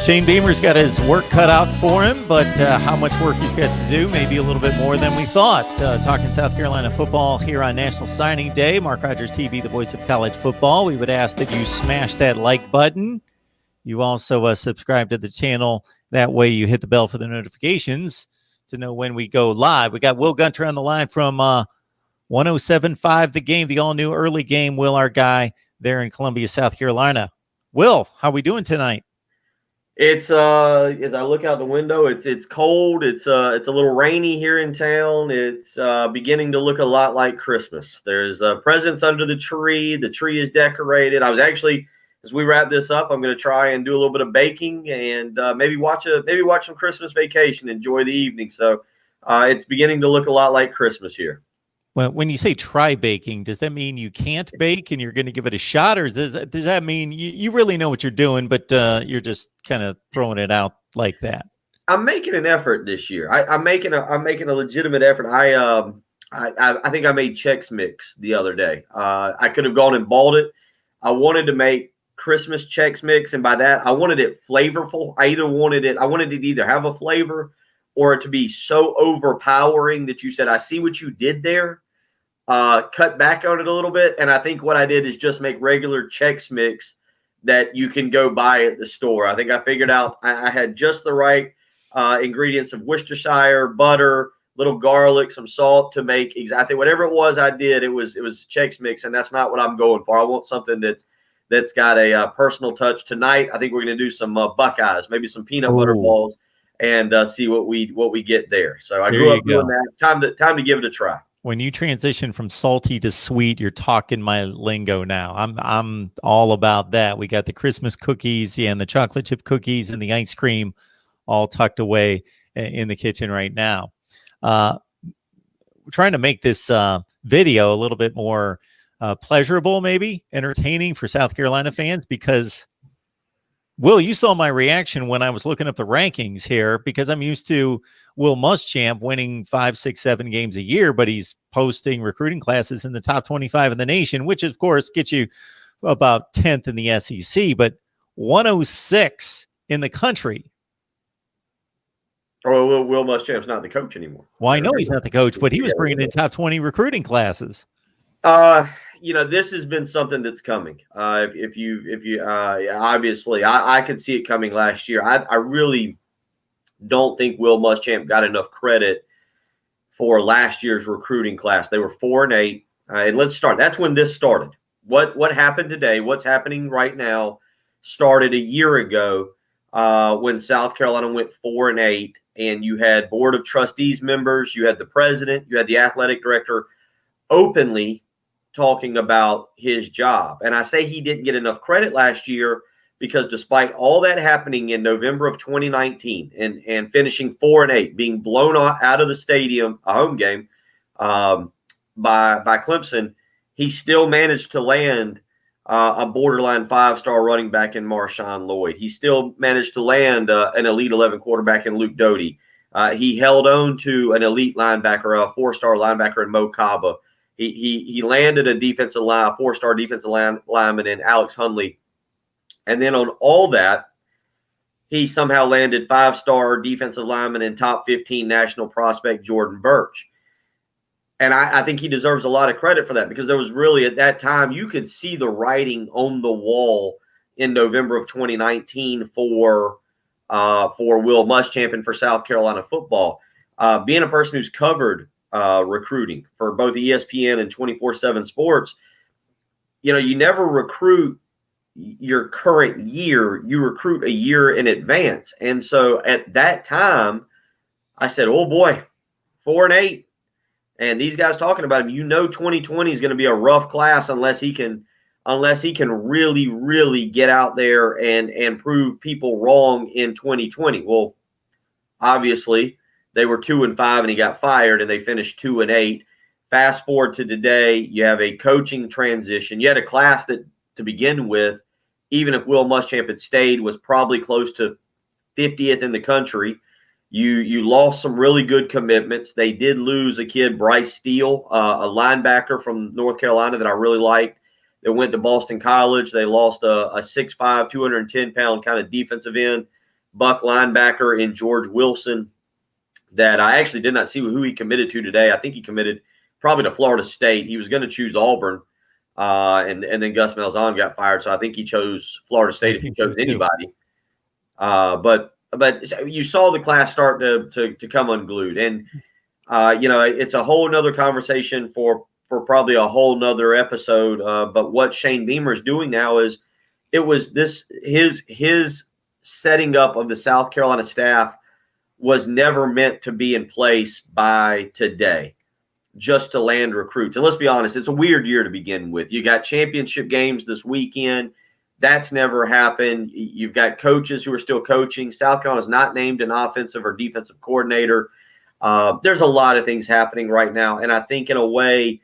Shane Beamer's got his work cut out for him, but how much work he's got to do, maybe a little bit more than we thought. Talking South Carolina football here on National Signing Day. Mark Rogers TV, the voice of college football. We would ask that you smash that like button. You also subscribe to the channel. That way you hit the bell for the notifications to know when we go live. We got Will Gunter on the line from 107.5 The Game, the all-new early game. Will, our guy there in Columbia, South Carolina. Will, how are we doing tonight? It's as I look out the window, it's cold. It's a little rainy here in town. It's beginning to look a lot like Christmas. There's presents under the tree. The tree is decorated. I was actually, as we wrap this up, I'm going to try and do a little bit of baking and maybe watch some Christmas Vacation. Enjoy the evening. So it's beginning to look a lot like Christmas here. Well, when you say try baking, does that mean you can't bake and you're going to give it a shot, or does that mean you really know what you're doing, but you're just kind of throwing it out like that? I'm making an effort this year. I'm making a legitimate effort. I think I made Chex Mix the other day. I could have gone and bought it. I wanted to make Christmas Chex Mix, and by that I wanted it flavorful. I wanted it to either have a flavor or to be so overpowering that you said, I see what you did there. Cut back on it a little bit. And I think what I did is just make regular Chex Mix that you can go buy at the store. I think I figured out I had just the right ingredients of Worcestershire, butter, little garlic, some salt to make exactly whatever it was I did. It was Chex Mix, and that's not what I'm going for. I want something that's got a personal touch. Tonight, I think we're going to do some Buckeyes, maybe some peanut butter balls, and see what we get there. So I grew up doing that. Time to give it a try. When you transition from salty to sweet, you're talking my lingo now. I'm all about that. We got the Christmas cookies and the chocolate chip cookies and the ice cream all tucked away in the kitchen right now. We're trying to make this video a little bit more pleasurable, maybe entertaining for South Carolina fans, because Will, you saw my reaction when I was looking up the rankings here, because I'm used to Will Muschamp winning 5, 6, 7 games a year, but he's posting recruiting classes in the top 25 in the nation, which of course gets you about 10th in the SEC, but 106 in the country. Oh, Will Muschamp's not the coach anymore. Well, I know he's not the coach, but he was bringing in top 20 recruiting classes. This has been something that's coming. If you obviously, I could see it coming last year. I really don't think Will Muschamp got enough credit for last year's recruiting class. They were 4-8. And let's start. That's when this started. What happened today? What's happening right now started a year ago when South Carolina went 4-8, and you had board of trustees members, you had the president, you had the athletic director openly talking about his job. And I say he didn't get enough credit last year because despite all that happening in November of 2019 and finishing 4-8, being blown out of the stadium, a home game, by Clemson, he still managed to land a borderline 5-star running back in Marshawn Lloyd. He still managed to land an Elite 11 quarterback in Luke Doty. He held on to an elite linebacker, a 4-star linebacker in Mo Kaba. He landed a 4-star defensive lineman in Alex Hunley. And then on all that, he somehow landed 5-star defensive lineman and top 15 national prospect Jordan Burch. And I think he deserves a lot of credit for that, because there was really, at that time, you could see the writing on the wall in November of 2019 for Will Muschamp and for South Carolina football. Being a person who's covered recruiting for both ESPN and 24/7 Sports, you never recruit your current year, you recruit a year in advance. And so at that time, I said, oh boy, 4-8. And these guys talking about him, 2020 is going to be a rough class unless he can really, really get out there and prove people wrong in 2020. Well, obviously, they were 2-5 and he got fired, and they finished 2-8. Fast forward to today, you have a coaching transition. You had a class that, to begin with, even if Will Muschamp had stayed, was probably close to 50th in the country. You lost some really good commitments. They did lose a kid, Bryce Steele, a linebacker from North Carolina that I really liked, that went to Boston College. They lost a 6'5", 210-pound kind of defensive end Buck linebacker in George Wilson that I actually did not see who he committed to today. I think he committed probably to Florida State. He was going to choose Auburn, and then Gus Malzahn got fired, so I think he chose Florida State if he chose anybody. But you saw the class start to come unglued, and it's a whole nother conversation for probably a whole nother episode. But what Shane Beamer is doing now is his setting up of the South Carolina staff was never meant to be in place by today, just to land recruits. And let's be honest, it's a weird year to begin with. You got championship games this weekend. That's never happened. You've got coaches who are still coaching. South Carolina's not named an offensive or defensive coordinator. There's a lot of things happening right now. And I think in a way,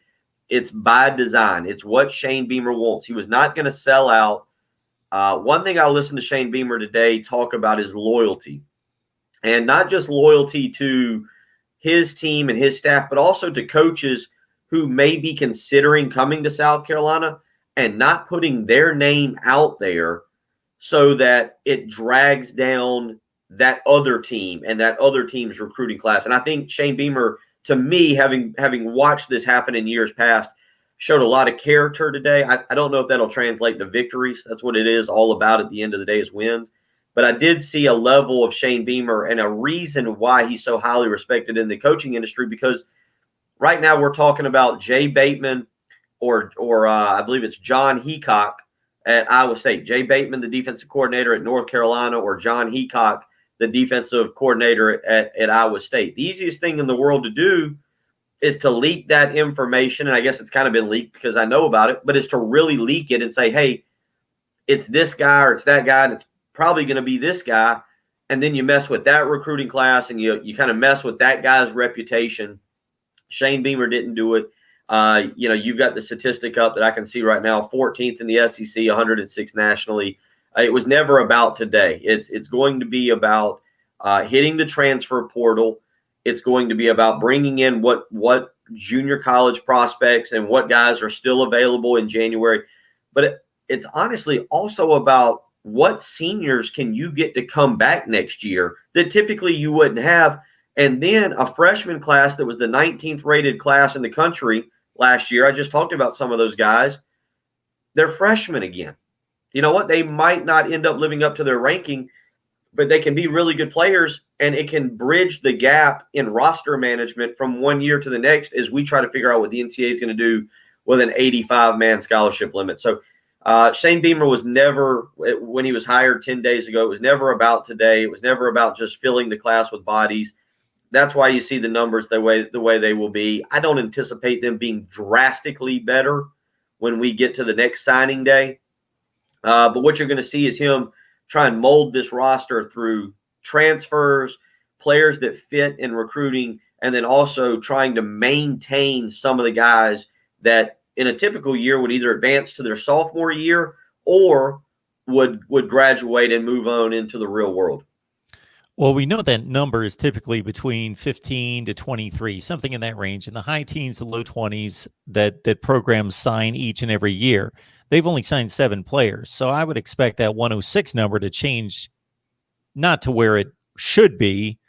it's by design. It's what Shane Beamer wants. He was not going to sell out. One thing I listened to Shane Beamer today talk about is loyalty. And not just loyalty to his team and his staff, but also to coaches who may be considering coming to South Carolina and not putting their name out there so that it drags down that other team and that other team's recruiting class. And I think Shane Beamer, to me, having watched this happen in years past, showed a lot of character today. I don't know if that'll translate to victories. That's what it is all about at the end of the day, is wins. But I did see a level of Shane Beamer and a reason why he's so highly respected in the coaching industry, because right now we're talking about Jay Bateman or I believe it's John Heacock at Iowa State. Jay Bateman, the defensive coordinator at North Carolina, or John Heacock, the defensive coordinator at Iowa State. The easiest thing in the world to do is to leak that information, and I guess it's kind of been leaked because I know about it, but it's to really leak it and say, hey, it's this guy or it's that guy, and it's probably going to be this guy, and then you mess with that recruiting class and you kind of mess with that guy's reputation. Shane Beamer didn't do it. You've got the statistic up that I can see right now, 14th in the SEC, 106 nationally. It was never about today. It's going to be about hitting the transfer portal. It's going to be about bringing in what junior college prospects and what guys are still available in January. But it's honestly also about what seniors can you get to come back next year that typically you wouldn't have. And then a freshman class that was the 19th rated class in the country last year. I just talked about some of those guys. They're freshmen again. You know what? They might not end up living up to their ranking, but they can be really good players, and it can bridge the gap in roster management from one year to the next as we try to figure out what the NCAA is going to do with an 85-man scholarship limit. So Shane Beamer was never, when he was hired 10 days ago, it was never about today. It was never about just filling the class with bodies. That's why you see the numbers the way they will be. I don't anticipate them being drastically better when we get to the next signing day. But what you're going to see is him try and mold this roster through transfers, players that fit in recruiting, and then also trying to maintain some of the guys that in a typical year would either advance to their sophomore year or would graduate and move on into the real world. Well, we know that number is typically between 15 to 23, something in that range, in the high teens to low 20s that programs sign each and every year. They've only signed 7 players. So I would expect that 106 number to change, not to where it should be,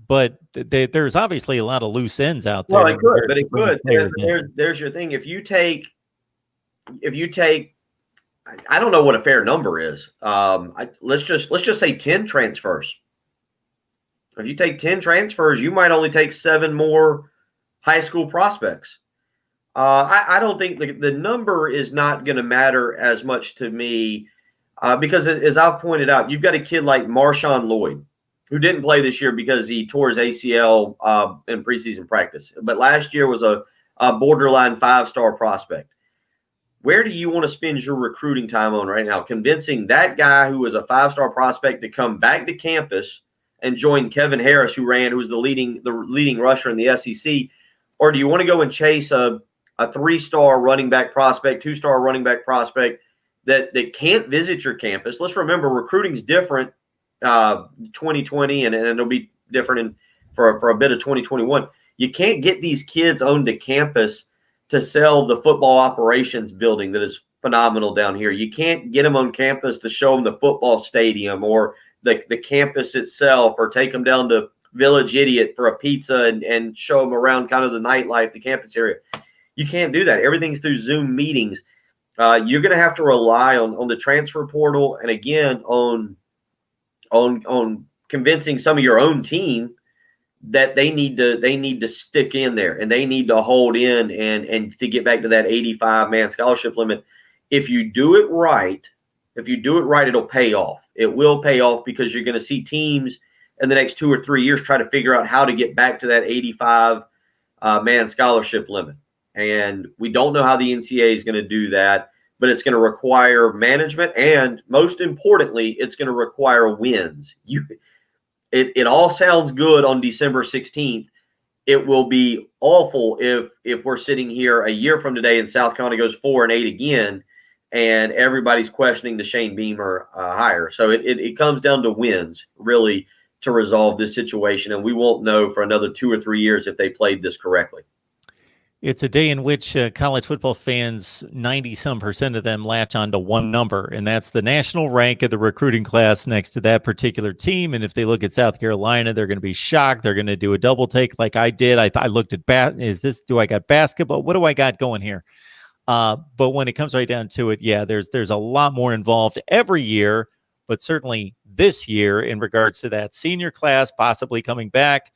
but there's obviously a lot of loose ends out there. Well, it could, but it could. There's your thing. If you take, I don't know what a fair number is. Let's just say 10 transfers. If you take 10 transfers, you might only take 7 more high school prospects. I don't think the number is not going to matter as much to me because, as I've pointed out, you've got a kid like Marshawn Lloyd who didn't play this year because he tore his ACL in preseason practice. But last year was a borderline 5-star prospect. Where do you want to spend your recruiting time on right now? Convincing that guy who was a 5-star prospect to come back to campus and join Kevin Harris, who was the leading rusher in the SEC? Or do you want to go and chase a 3-star running back prospect, 2-star running back prospect that can't visit your campus? Let's remember, recruiting's different 2020, and it'll be different for a bit of 2021. You can't get these kids onto campus to sell the football operations building that is phenomenal down here. You can't get them on campus to show them the football stadium or the campus itself, or take them down to Village Idiot for a pizza and show them around kind of the nightlife, the campus area. You can't do that. Everything's through Zoom meetings. You're going to have to rely on the transfer portal, and again on convincing some of your own team that they need to stick in there, and they need to hold in and to get back to that 85-man scholarship limit. If you do it right, it'll pay off. It will pay off, because you're going to see teams in the next 2 or 3 years try to figure out how to get back to that 85-man scholarship limit. And we don't know how the NCAA is going to do that, but it's going to require management, and most importantly, it's going to require wins. It all sounds good on December 16th. It will be awful if we're sitting here a year from today and South Carolina goes 4-8 again, and everybody's questioning the Shane Beamer hire. So it comes down to wins, really, to resolve this situation, and we won't know for another 2 or 3 years if they played this correctly. It's a day in which college football fans, 90-some% of them, latch on to one number, and that's the national rank of the recruiting class next to that particular team. And if they look at South Carolina, they're going to be shocked. They're going to do a double take like I did. I looked at do I got basketball? What do I got going here? But when it comes right down to it, yeah, there's a lot more involved every year, but certainly this year in regards to that senior class possibly coming back.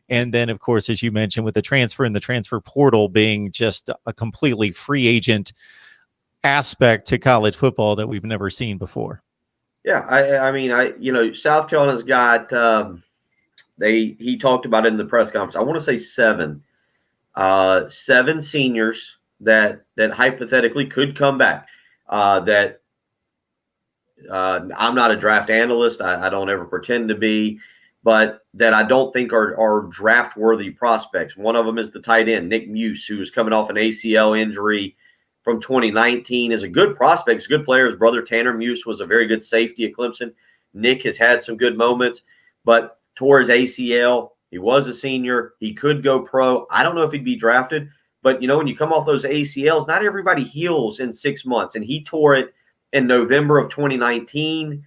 And then, of course, as you mentioned, with the transfer and the transfer portal being just a completely free agent aspect to college football that we've never seen before. Yeah, I mean, South Carolina's got he talked about it in the press conference. I want to say seven seniors that hypothetically could come back. I'm not a draft analyst. I don't ever pretend to be. But that I don't think are draft-worthy prospects. One of them is the tight end, Nick Muse, who is coming off an ACL injury from 2019, is a good prospect. He's a good player. His brother, Tanner Muse, was a very good safety at Clemson. Nick has had some good moments, but tore his ACL. He was a senior. He could go pro. I don't know if he'd be drafted, but, when you come off those ACLs, not everybody heals in 6 months, and he tore it in November of 2019.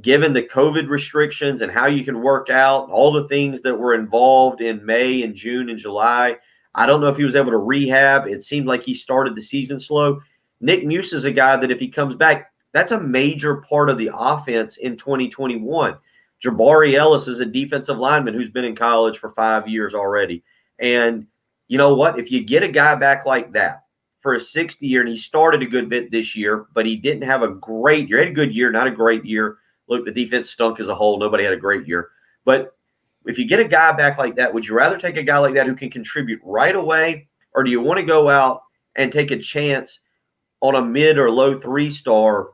Given the COVID restrictions and how you can work out, all the things that were involved in May and June and July, I don't know if he was able to rehab. It seemed like he started the season slow. Nick Muse is a guy that if he comes back, that's a major part of the offense in 2021. Jabari Ellis is a defensive lineman who's been in college for 5 years already. And you know what? If you get a guy back like that for his 6th year, and he started a good bit this year, but he didn't have a great year. He had a good year, not a great year. Look, the defense stunk as a whole. Nobody had a great year. But if you get a guy back like that, would you rather take a guy like that who can contribute right away, or do you want to go out and take a chance on a mid or low 3-star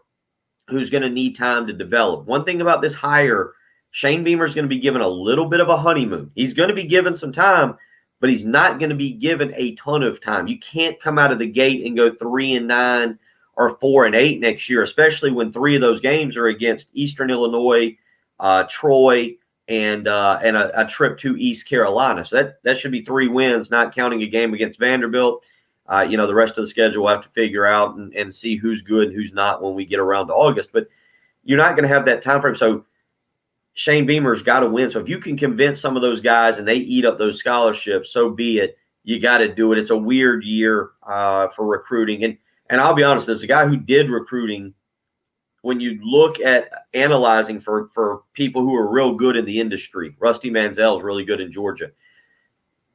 who's going to need time to develop? One thing about this hire, Shane Beamer is going to be given a little bit of a honeymoon. He's going to be given some time, but he's not going to be given a ton of time. You can't come out of the gate and go 3-9 or 4-8 next year, especially when 3 of those games are against Eastern Illinois, Troy, and a trip to East Carolina. So that should be 3 wins, not counting a game against Vanderbilt. The rest of the schedule we'll have to figure out and see who's good and who's not when we get around to August. But you're not going to have that time frame. So Shane Beamer's got to win. So if you can convince some of those guys and they eat up those scholarships, so be it. You got to do it. It's a weird year for recruiting. And I'll be honest, as a guy who did recruiting, when you look at analyzing for people who are real good in the industry, Rusty Manziel is really good in Georgia.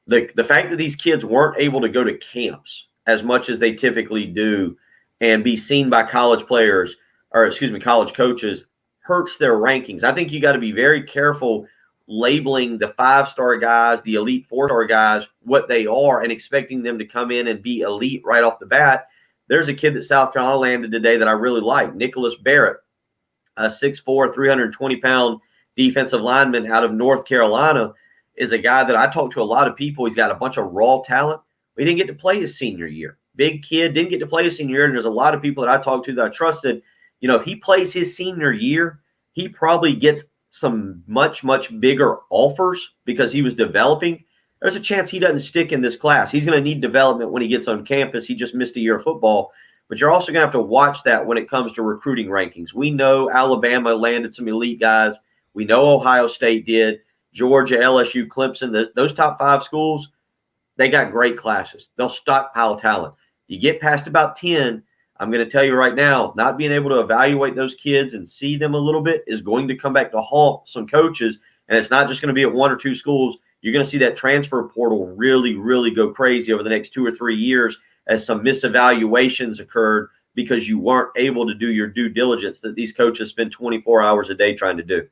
The fact that these kids weren't able to go to camps as much as they typically do and be seen by college players, college coaches, hurts their rankings. I think you got to be very careful labeling the 5-star guys, the elite 4-star guys, what they are, and expecting them to come in and be elite right off the bat. There's a kid that South Carolina landed today that I really like, Nicholas Barrett, a 6'4", 320-pound defensive lineman out of North Carolina, is a guy that I talked to a lot of people. He's got a bunch of raw talent. He didn't get to play his senior year. Big kid, didn't get to play his senior year, and there's a lot of people that I talked to that I trusted. If he plays his senior year, he probably gets some much, much bigger offers because he was developing. There's a chance he doesn't stick in this class. He's going to need development when he gets on campus. He just missed a year of football. But you're also going to have to watch that when it comes to recruiting rankings. We know Alabama landed some elite guys. We know Ohio State did. Georgia, LSU, Clemson, those top 5 schools, they got great classes. They'll stockpile talent. You get past about 10, I'm going to tell you right now, not being able to evaluate those kids and see them a little bit is going to come back to haunt some coaches. And it's not just going to be at 1 or 2 schools. You're going to see that transfer portal really, really go crazy over the next 2 or 3 years as some misevaluations occurred because you weren't able to do your due diligence that these coaches spend 24 hours a day trying to do.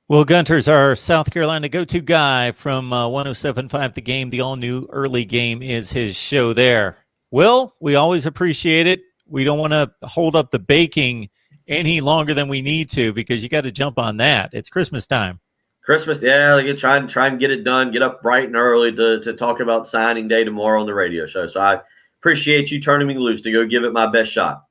Will Gunter's our South Carolina go-to guy from 107.5 The Game. The all-new early game is his show there. Will, we always appreciate it. We don't want to hold up the baking any longer than we need to because you got to jump on that. It's Christmas time. Christmas, yeah, like try and get it done, get up bright and early to talk about signing day tomorrow on the radio show. So I appreciate you turning me loose to go give it my best shot.